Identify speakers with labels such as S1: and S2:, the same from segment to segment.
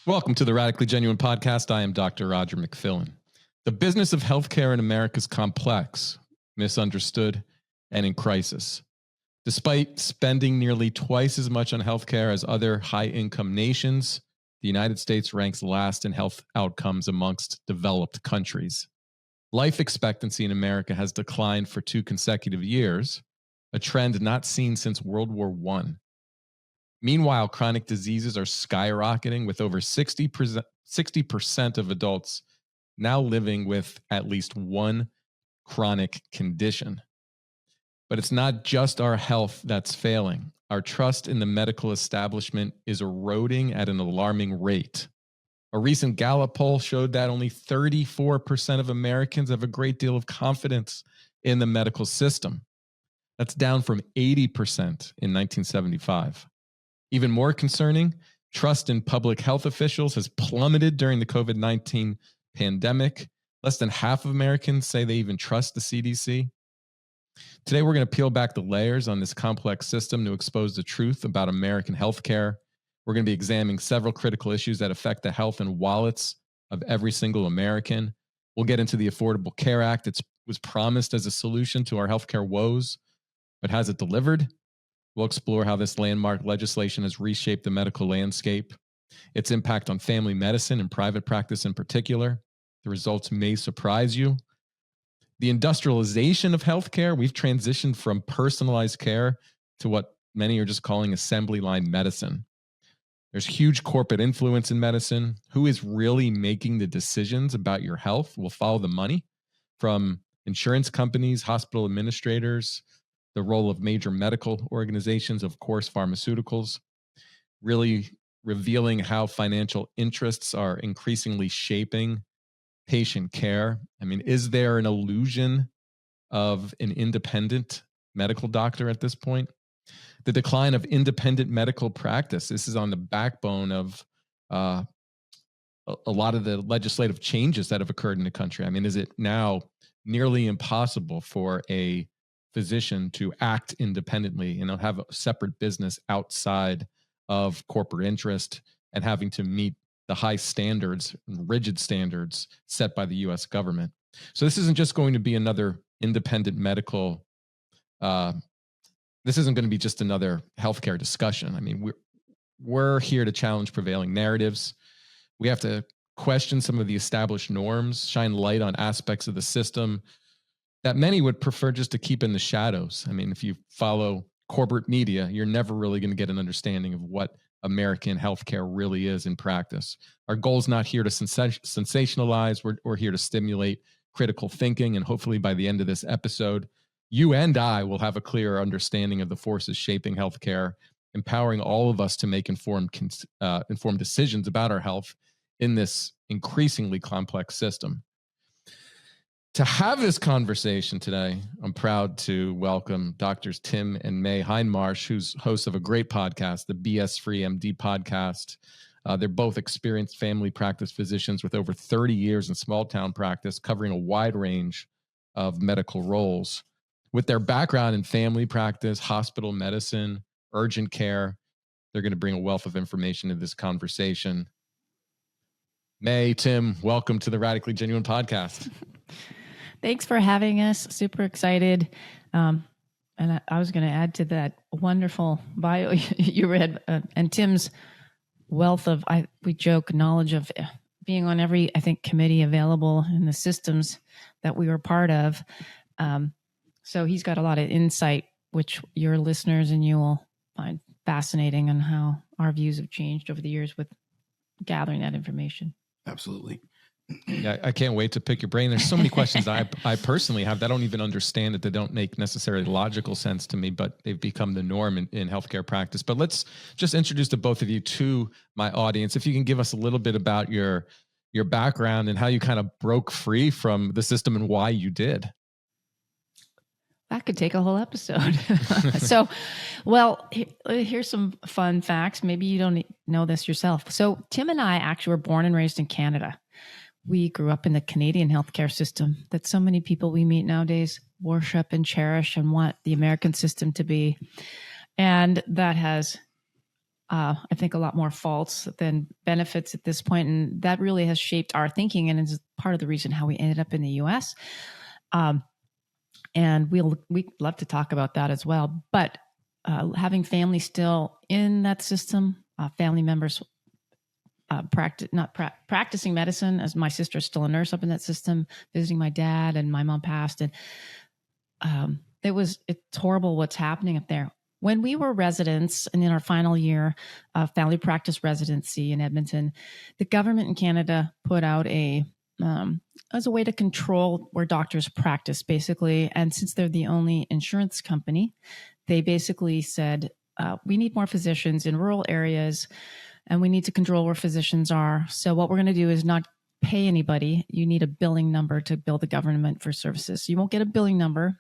S1: Welcome to the Radically Genuine Podcast. I am Dr. Roger McFillin. The business of healthcare in America is complex, misunderstood, and in crisis. Despite spending nearly twice as much on healthcare as other high-income nations, the United States ranks last in health outcomes amongst developed countries. Life expectancy in America has declined for 2 consecutive years, a trend not seen since World War I. Meanwhile, chronic diseases are skyrocketing, with over 60% of adults now living with at least one chronic condition. But it's not just our health that's failing. Our trust in the medical establishment is eroding at an alarming rate. A recent Gallup poll showed that only 34% of Americans have a great deal of confidence in the medical system. That's down from 80% in 1975. Even more concerning, trust in public health officials has plummeted during the COVID-19 pandemic. Less than half of Americans say they even trust the CDC. Today, we're going to peel back the layers on this complex system to expose the truth about American healthcare. We're going to be examining several critical issues that affect the health and wallets of every single American. We'll get into the Affordable Care Act. It was promised as a solution to our healthcare woes, but has it delivered? We'll explore how this landmark legislation has reshaped the medical landscape, its impact on family medicine and private practice in particular. The results may surprise you. The industrialization of healthcare, we've transitioned from personalized care to what many are just calling assembly line medicine. There's huge corporate influence in medicine. Who is really making the decisions about your health? We'll follow the money from insurance companies, hospital administrators, the role of major medical organizations, of course, pharmaceuticals, really revealing how financial interests are increasingly shaping patient care. I mean, is there an illusion of an independent medical doctor at this point? The decline of independent medical practice. This is on the backbone of a lot of the legislative changes that have occurred in the country. I mean, is it now nearly impossible for a physician to act independently and have a separate business outside of corporate interest and having to meet the high standards, rigid standards set by the U.S. government? So this isn't just going to be another independent medical. This isn't going to be just another healthcare discussion. I mean, we're here to challenge prevailing narratives. We have to question some of the established norms, shine light on aspects of the system that many would prefer just to keep in the shadows. I mean, if you follow corporate media, you're never really going to get an understanding of what American healthcare really is in practice. Our goal is not here to sensationalize. We're here to stimulate critical thinking. And hopefully by the end of this episode, you and I will have a clearer understanding of the forces shaping healthcare, empowering all of us to make informed decisions about our health in this increasingly complex system. To have this conversation today, I'm proud to welcome Doctors Tim and May Hindmarsh, who's hosts of a great podcast, the BS Free MD podcast. They're both experienced family practice physicians with over 30 years in small town practice, covering a wide range of medical roles. With their background in family practice, hospital medicine, urgent care, they're going to bring a wealth of information to this conversation. May, Tim, welcome to the Radically Genuine Podcast.
S2: Thanks for having us. Super excited. And I was going to add to that wonderful bio you read, and Tim's wealth of, we joke, knowledge of being on every, I think, committee available in the systems that we were part of. So he's got a lot of insight, which your listeners and you will find fascinating, on how our views have changed over the years with gathering that information.
S3: Absolutely.
S1: Yeah, I can't wait to pick your brain. There's so many questions I personally have that I don't even understand it. They don't make necessarily logical sense to me, but they've become the norm in healthcare practice. But let's just introduce the both of you to my audience. If you can give us a little bit about your background and how you kind of broke free from the system and why you did.
S2: That could take a whole episode. So, well, here's some fun facts. Maybe you don't know this yourself. So Tim and I actually were born and raised in Canada. We grew up in the Canadian healthcare system that so many people we meet nowadays worship and cherish and want the American system to be. And that has I think a lot more faults than benefits at this point. And that really has shaped our thinking and is part of the reason how we ended up in the US. And we'd love to talk about that as well. But having family still in that system, family members practicing medicine, as my sister's still a nurse up in that system, visiting my dad, and my mom passed. And it's horrible what's happening up there. When we were residents and in our final year of family practice residency in Edmonton, the government in Canada put out as a way to control where doctors practice, basically. And since they're the only insurance company, they basically said, we need more physicians in rural areas, and we need to control where physicians are. So what we're going to do is not pay anybody. You need a billing number to bill the government for services. So you won't get a billing number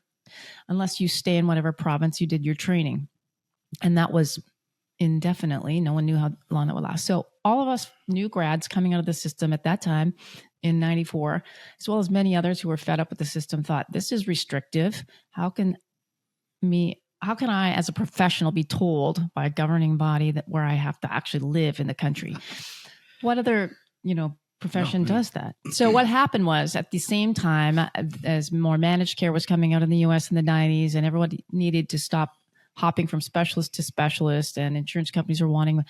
S2: unless you stay in whatever province you did your training. And that was indefinitely. No one knew how long that would last. So all of us new grads coming out of the system at that time in 94, as well as many others who were fed up with the system, thought, this is restrictive. How can I, as a professional, be told by a governing body that where I have to actually live in the country? What other, profession does that? So what happened was, at the same time as more managed care was coming out in the US in the 90s, and everyone needed to stop hopping from specialist to specialist, and insurance companies were wanting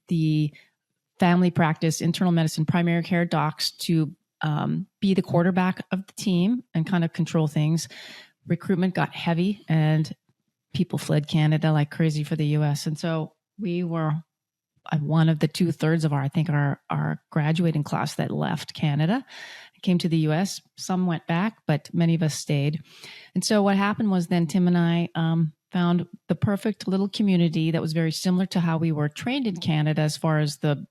S2: the family practice, internal medicine, primary care docs to be the quarterback of the team and kind of control things. Recruitment got heavy, and people fled Canada like crazy for the US. And so we were one of the 2/3 of our graduating class that left Canada, came to the US. Some went back, but many of us stayed. And so what happened was then Tim and I found the perfect little community that was very similar to how we were trained in Canada as far as the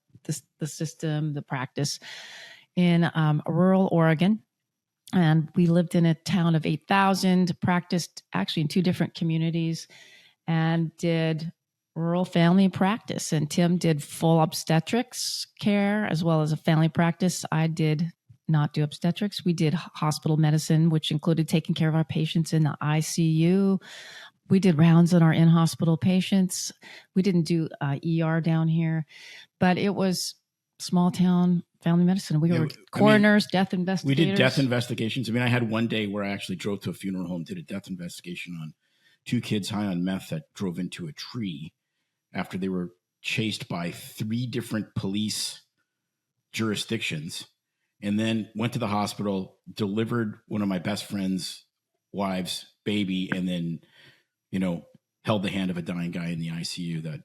S2: system, the practice, in rural Oregon. And we lived in a town of 8,000, practiced actually in 2 different communities, and did rural family practice. And Tim did full obstetrics care as well as a family practice. I did not do obstetrics. We did hospital medicine, which included taking care of our patients in the ICU. We did rounds on our in-hospital patients. We didn't do ER down here, but it was small town family medicine. We were coroners, death investigators.
S3: We did death investigations. I had one day where I actually drove to a funeral home, did a death investigation on 2 kids high on meth that drove into a tree after they were chased by 3 different police jurisdictions, and then went to the hospital, delivered one of my best friend's wives' baby, and then, held the hand of a dying guy in the ICU.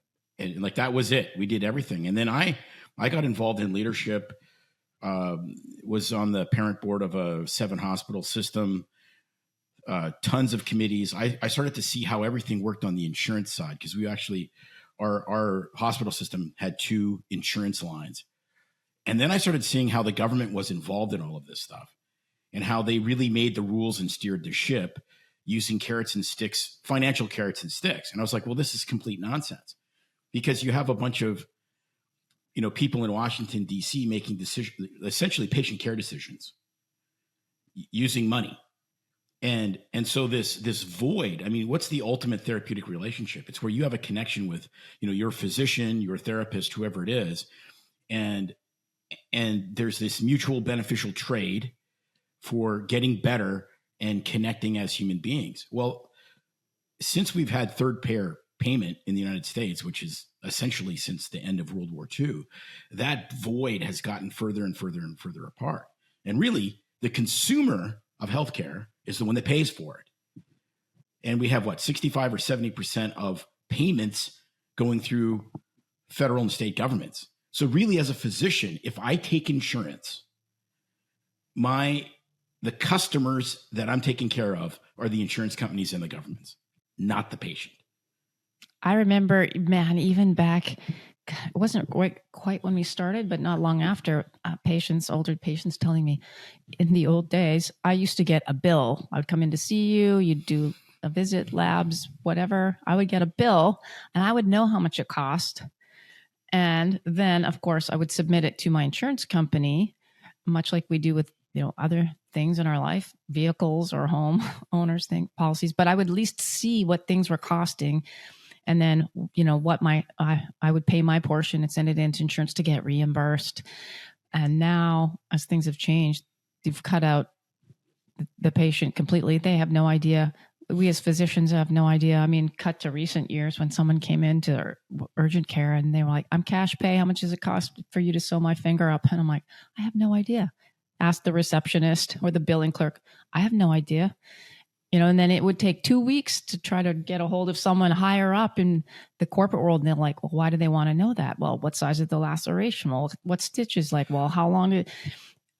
S3: That was it. We did everything. And then I got involved in leadership, was on the parent board of a 7-hospital system, tons of committees. I started to see how everything worked on the insurance side, because we actually, our hospital system had 2 insurance lines. And then I started seeing how the government was involved in all of this stuff, and how they really made the rules and steered the ship using carrots and sticks, financial carrots and sticks. And I was like, well, this is complete nonsense, because you have a bunch of, people in Washington, D.C. making decisions, essentially patient care decisions, using money. And so this void, what's the ultimate therapeutic relationship? It's where you have a connection with, your physician, your therapist, whoever it is. And there's this mutual beneficial trade for getting better and connecting as human beings. Well, since we've had third payer payment in the United States, which is essentially since the end of World War II, that void has gotten further and further and further apart. And really, the consumer of healthcare is the one that pays for it. And we have 65 or 70% of payments going through federal and state governments. So really, as a physician, if I take insurance, the customers that I'm taking care of are the insurance companies and the governments, not the patient.
S2: I remember, man, even back, it wasn't quite when we started, but not long after, older patients telling me, in the old days, I used to get a bill. I would come in to see you, you'd do a visit, labs, whatever. I would get a bill, and I would know how much it cost. And then, of course, I would submit it to my insurance company, much like we do with other things in our life, vehicles or home owners policies. But I would at least see what things were costing. And then, what I would pay my portion and send it into insurance to get reimbursed. And now, as things have changed, they've cut out the patient completely. They have no idea. We as physicians have no idea. I mean, cut to recent years when someone came into urgent care and they were like, I'm cash pay. How much does it cost for you to sew my finger up? And I'm like, I have no idea. Ask the receptionist or the billing clerk. I have no idea. And then it would take 2 weeks to try to get a hold of someone higher up in the corporate world. And they're like, well, why do they want to know that? Well, what size is the laceration? Well, what stitches? Like, well, how long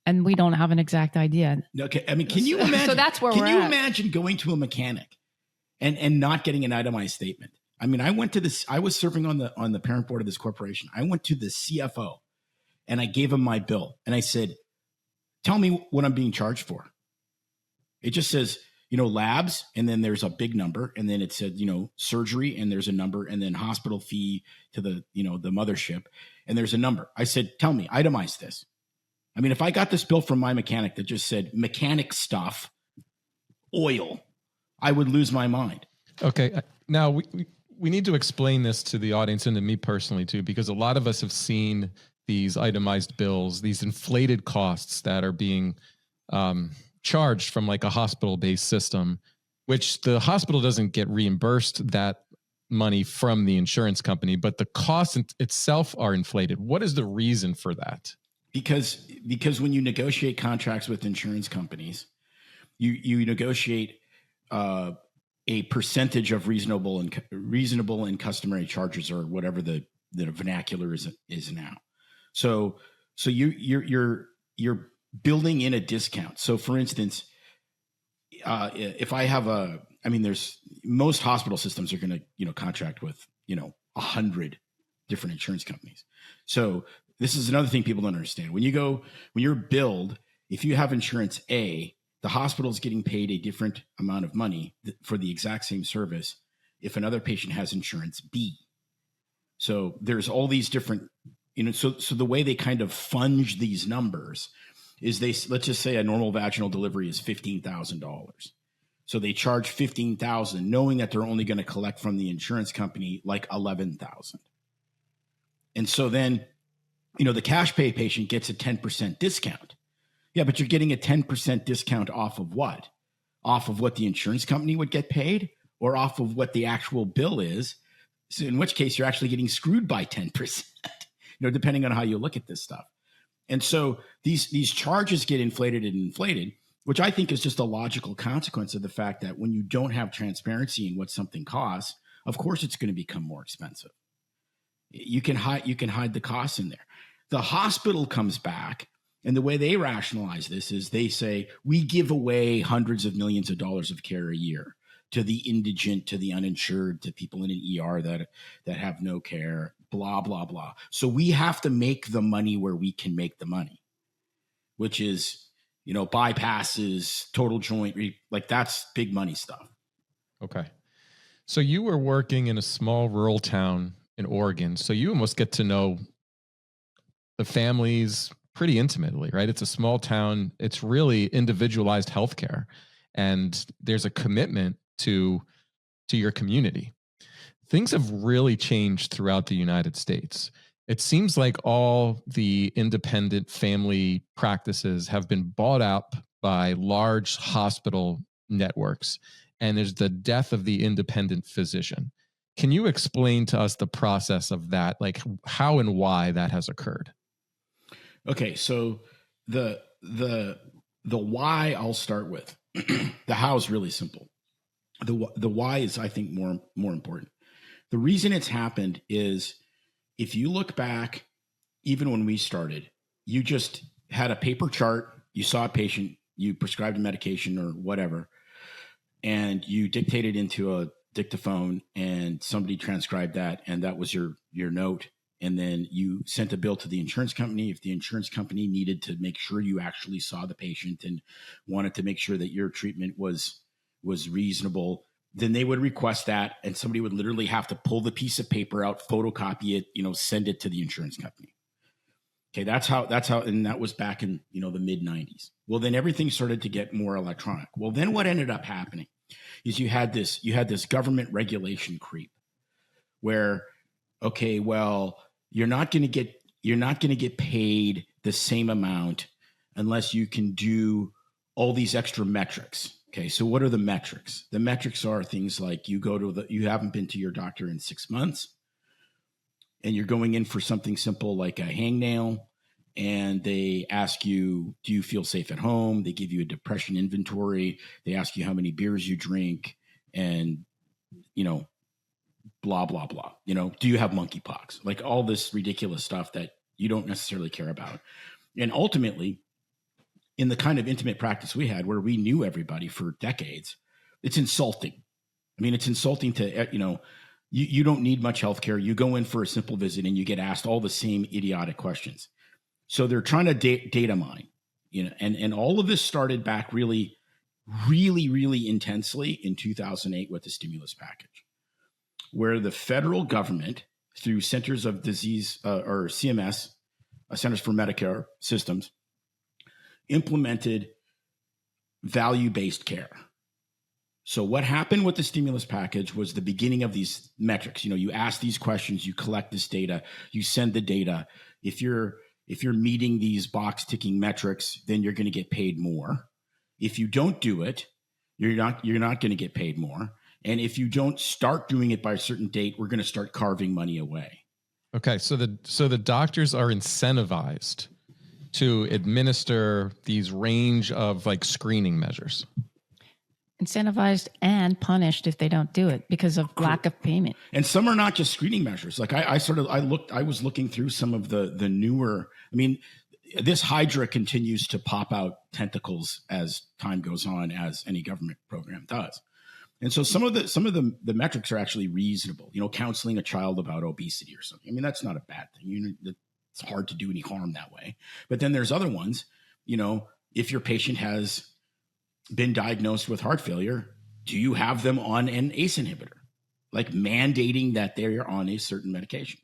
S2: and we don't have an exact idea.
S3: Okay. I mean, can you imagine?
S2: So that's where
S3: can you imagine going to a mechanic and not getting an itemized statement? I mean, I went to this, I was serving on the parent board of this corporation. I went to the CFO and I gave him my bill and I said, tell me what I'm being charged for. It just says, labs, and then there's a big number, and then it said, surgery, and there's a number, and then hospital fee to the, the mothership, and there's a number. I said, tell me, itemize this. I mean, if I got this bill from my mechanic that just said mechanic stuff, oil, I would lose my mind.
S1: Okay. Now we need to explain this to the audience and to me personally too, because a lot of us have seen these itemized bills, these inflated costs that are being, charged from like a hospital-based system, which the hospital doesn't get reimbursed that money from the insurance company, but the costs itself are inflated. What is the reason for that?
S3: Because when you negotiate contracts with insurance companies, you negotiate a percentage of reasonable and customary charges, or whatever the vernacular is now. So you're building in a discount. So for instance, if I have there's most hospital systems are going to, contract with, 100 different insurance companies. So this is another thing people don't understand. When you're billed, if you have insurance A, the hospital is getting paid a different amount of money for the exact same service if another patient has insurance B. So there's all these different, so the way they kind of funge these numbers is let's just say a normal vaginal delivery is $15,000. So they charge $15,000 knowing that they're only going to collect from the insurance company like $11,000. And so then, the cash pay patient gets a 10% discount. Yeah, but you're getting a 10% discount off of what? Off of what the insurance company would get paid, or off of what the actual bill is? So in which case you're actually getting screwed by 10%, depending on how you look at this stuff. And so these charges get inflated, which I think is just a logical consequence of the fact that when you don't have transparency in what something costs, of course it's going to become more expensive. You can hide the costs in there. The hospital comes back, and the way they rationalize this is they say, we give away hundreds of millions of dollars of care a year to the indigent, to the uninsured, to people in an ER that have no care, blah, blah, blah. So we have to make the money where we can make the money, which is, bypasses, total joint, like that's big money stuff.
S1: Okay. So you were working in a small rural town in Oregon. So you almost get to know the families pretty intimately, right? It's a small town. It's really individualized healthcare, and there's a commitment to your community. Things have really changed throughout the United States. It seems like all the independent family practices have been bought up by large hospital networks, and there's the death of the independent physician. Can you explain to us the process of that, like how and why that has occurred?
S3: Okay, so the why I'll start with. The how is really simple. The why is, I think, more important. The reason it's happened is, if you look back, even when we started, you just had a paper chart, you saw a patient, you prescribed a medication or whatever, and you dictated into a dictaphone, and somebody transcribed that, and that was your note. And then you sent a bill to the insurance company. If the insurance company needed to make sure you actually saw the patient and wanted to make sure that your treatment was reasonable, then they would request that, and somebody would literally have to pull the piece of paper out, photocopy it, send it to the insurance company. Okay, that's how, and that was back in, the mid 90s. Well, then everything started to get more electronic. Well, then what ended up happening is you had this government regulation creep. where, okay, well, you're not going to get paid the same amount unless you can do all these extra metrics. Okay, so what are the metrics? The metrics are things like you haven't been to your doctor in 6 months, and you're going in for something simple like a hangnail, and they ask you, do you feel safe at home? They give you a depression inventory. They ask you how many beers you drink, and, blah, blah, blah. Do you have monkeypox? Like all this ridiculous stuff that you don't necessarily care about. And ultimately, in the kind of intimate practice we had where we knew everybody for decades, it's insulting. I mean, it's insulting to, you don't need much healthcare. You go in for a simple visit and you get asked all the same idiotic questions. So they're trying to data mine, and all of this started back really, really, really intensely in 2008 with the stimulus package, where the federal government, through Centers of Disease or CMS, Centers for Medicare Systems, implemented value-based care. So what happened with the stimulus package was the beginning of these metrics. You ask these questions, you collect this data, you send the data. If you're meeting these box ticking metrics, then you're going to get paid more. If you don't do it, you're not going to get paid more. And if you don't start doing it by a certain date, we're going to start carving money away.
S1: Okay, so the doctors are incentivized to administer these range of like screening measures.
S2: Incentivized and punished if they don't do it because of lack of payment.
S3: And some are not just screening measures. Like I was looking through some of the newer, this Hydra continues to pop out tentacles as time goes on, as any government program does. And so some of the metrics are actually reasonable. Counseling a child about obesity or something. That's not a bad thing. It's hard to do any harm that way. But then there's other ones. If your patient has been diagnosed with heart failure, do you have them on an ACE inhibitor? Like mandating that they're on a certain medication.